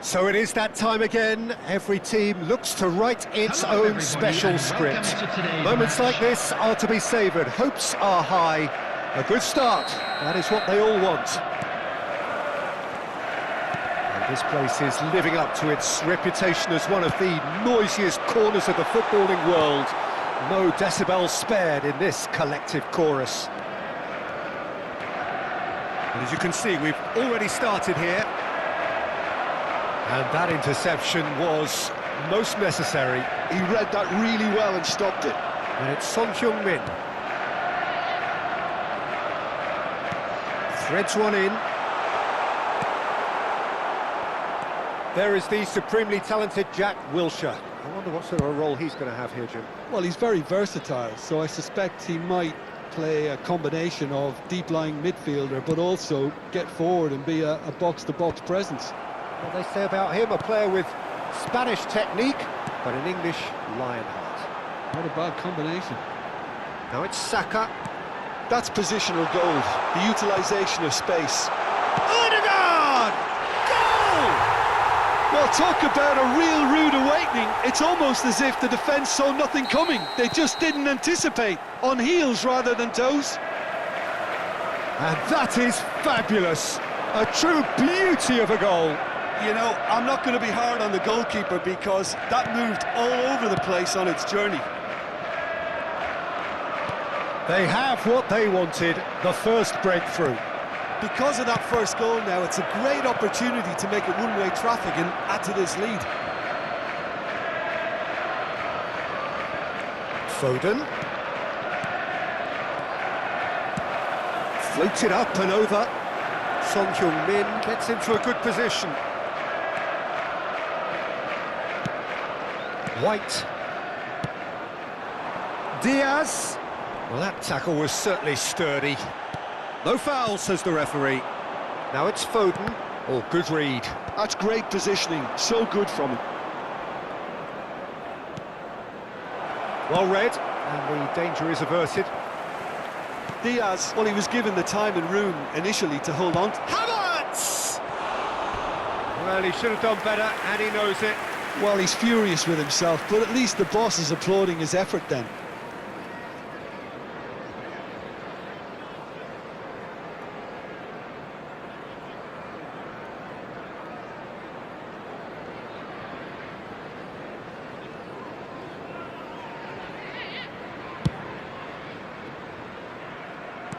So it is that time again. Every team looks to write its own special script. Moments like this are to be savoured. Hopes are high. A good start. That is what they all want. And this place is living up to its reputation as one of the noisiest corners of the footballing world. No decibels spared in this collective chorus. And as you can see, we've already started here. And that interception was most necessary. He read that really well and stopped it. And it's Son Heung-min. Threads one in. There is the supremely talented Jack Wilshere. I wonder what sort of a role he's going to have here, Jim. Well, he's very versatile, so I suspect he might play a combination of deep-lying midfielder, but also get forward and be a box-to-box presence. What they say about him, a player with Spanish technique, but an English lion heart. Not a bad combination. Now it's Saka. That's positional gold, the utilisation of space. Odegaard! Goal! Well, talk about a real rude awakening. It's almost as if the defence saw nothing coming. They just didn't anticipate, on heels rather than toes. And that is fabulous. A true beauty of a goal. You know, I'm not going to be hard on the goalkeeper because that moved all over the place on its journey. They have what they wanted, the first breakthrough. Because of that first goal now, it's a great opportunity to make it one-way traffic and add to this lead. Foden. Floats it up and over. Son Heung-min gets into a good position. White. Diaz. Well, that tackle was certainly sturdy. No foul, says the referee. Now it's Foden. Oh, good read. That's great positioning, so good from him. Well read, and the danger is averted. Diaz, well, he was given the time and room initially to hold on. Havertz! Well, he should have done better, and he knows it. Well, he's furious with himself, but at least the boss is applauding his effort then.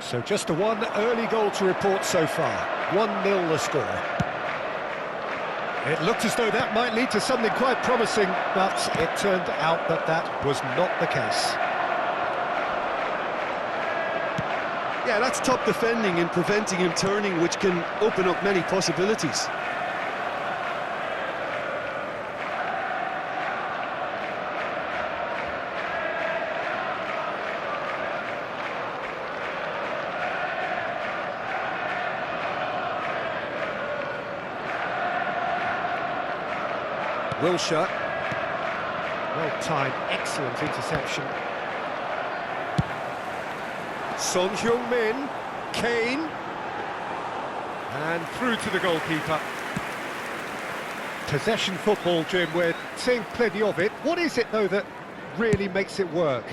So just a one early goal to report so far. 1-0 the score. It looked as though that might lead to something quite promising, but it turned out that that was not the case. Yeah, that's top defending and preventing him turning, which can open up many possibilities. Wilshere. Well-timed, excellent interception. Son Heung-min. Kane. And through to the goalkeeper. Possession football, Jim, we're seeing plenty of it. What is it, though, that really makes it work?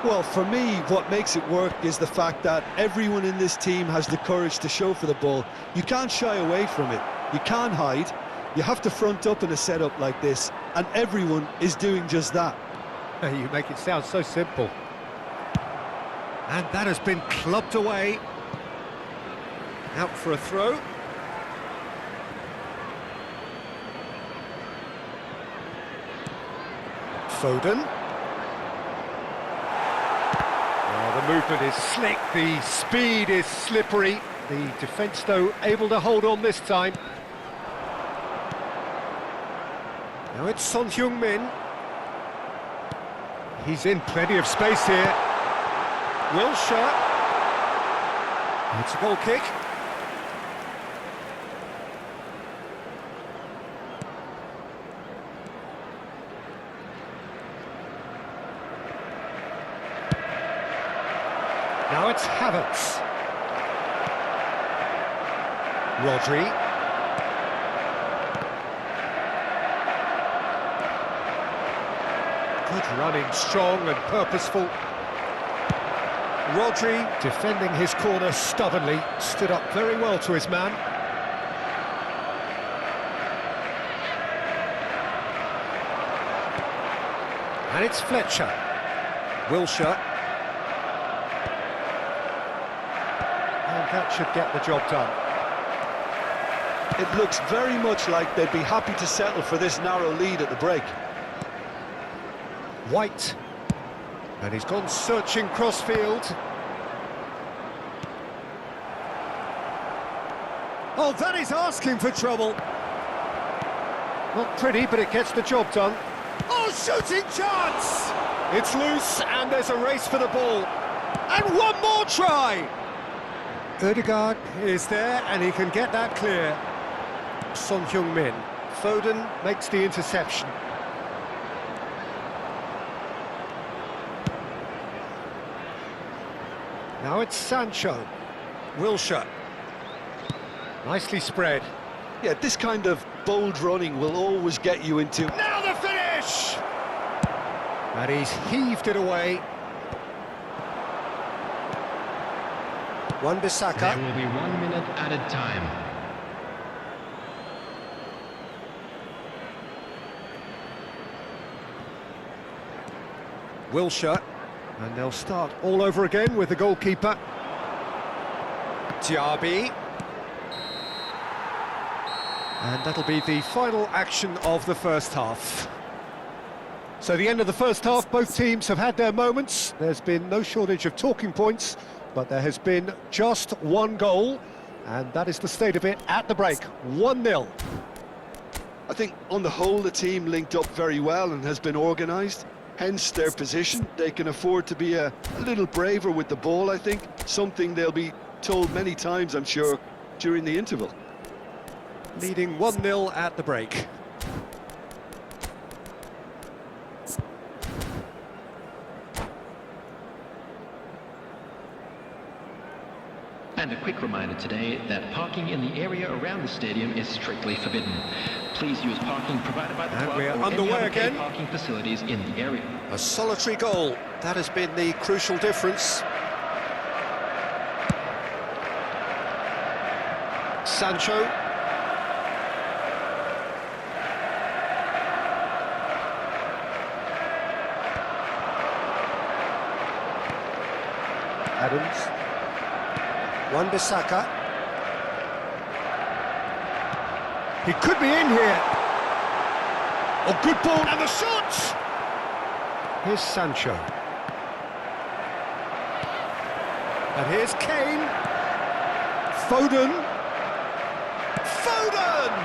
Well, for me, what makes it work is the fact that everyone in this team has the courage to show for the ball. You can't shy away from it. You can't hide. You have to front up in a setup like this, and everyone is doing just that. You make it sound so simple. And that has been clubbed away. Out for a throw. Foden. Oh, the movement is slick, the speed is slippery. The defence, though, able to hold on this time. Now it's Son Heung-min. He's in plenty of space here. Wilshere. It's a goal kick. Now it's Havertz. Rodri. Good running, strong and purposeful. Rodri, defending his corner stubbornly, stood up very well to his man. And it's Fletcher. Wilshere. And that should get the job done. It looks very much like they'd be happy to settle for this narrow lead at the break. White. And he's gone searching crossfield. Oh, that is asking for trouble. Not pretty, but it gets the job done. Oh, shooting chance! It's loose, and there's a race for the ball. And one more try! Ødegaard is there, and he can get that clear. Son Heung-min. Foden makes the interception. Now it's Sancho. Wilshere. Nicely spread. Yeah, this kind of bold running will always get you into... Now the finish! And he's heaved it away. Wan-Bissaka. There will be 1 minute added time. Wilshere. And they'll start all over again with the goalkeeper. Diaby. And that'll be the final action of the first half. So the end of the first half, both teams have had their moments. There's been no shortage of talking points, but there has been just one goal, and that is the state of it at the break, 1-0. I think on the whole the team linked up very well and has been organised, hence their position. They can afford to be a little braver with the ball, I think, something they'll be told many times, I'm sure, during the interval. Leading 1-0 at the break. And a quick reminder today that parking in the area around the stadium is strictly forbidden. Please use parking provided by the club we're or underway any other again. paid parking facilities in the area. A solitary goal, that has been the crucial difference. Sancho. Adams. Wan-Bissaka. He could be in here. Oh, good ball, and the shot! Here's Sancho. And here's Kane. Foden. Foden!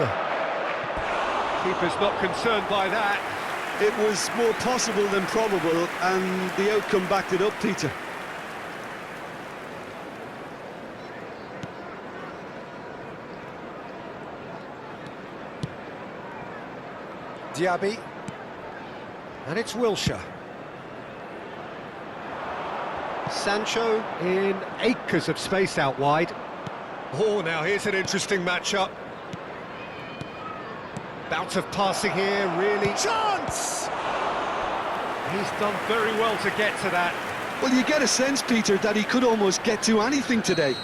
Keeper's not concerned by that. It was more possible than probable, and the outcome backed it up, Peter. Diaby. And it's Wilshere. Sancho in acres of space out wide. Oh, now here's an interesting matchup. Bout of passing here, really. Chance! He's done very well to get to that. Well, you get a sense, Peter, that he could almost get to anything today.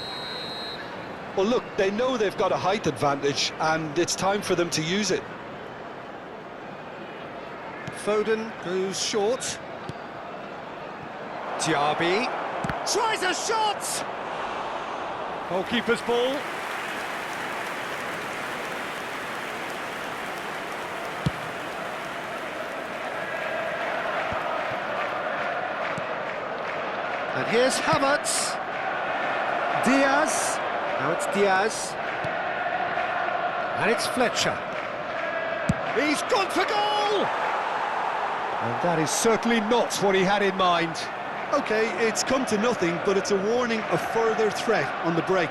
Well, look, they know they've got a height advantage, and it's time for them to use it. Foden goes short. Diaby tries a shot! Goalkeeper's ball. And here's Havertz. Diaz. Now it's Diaz. And it's Fletcher. He's gone for goal! And that is certainly not what he had in mind. OK, it's come to nothing, but it's a warning of further threat on the break.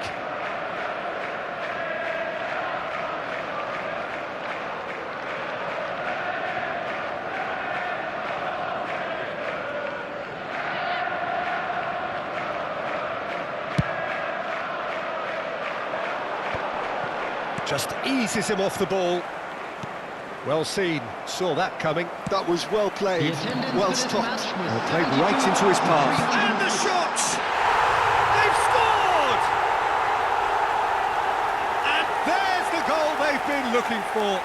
Just eases him off the ball. Well seen, saw that coming. That was well played, well stopped. Played right into his path. And the shot! They've scored! And there's the goal they've been looking for.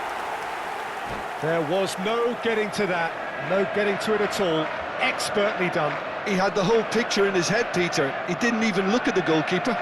There was no getting to that, no getting to it at all. Expertly done. He had the whole picture in his head, Peter. He didn't even look at the goalkeeper.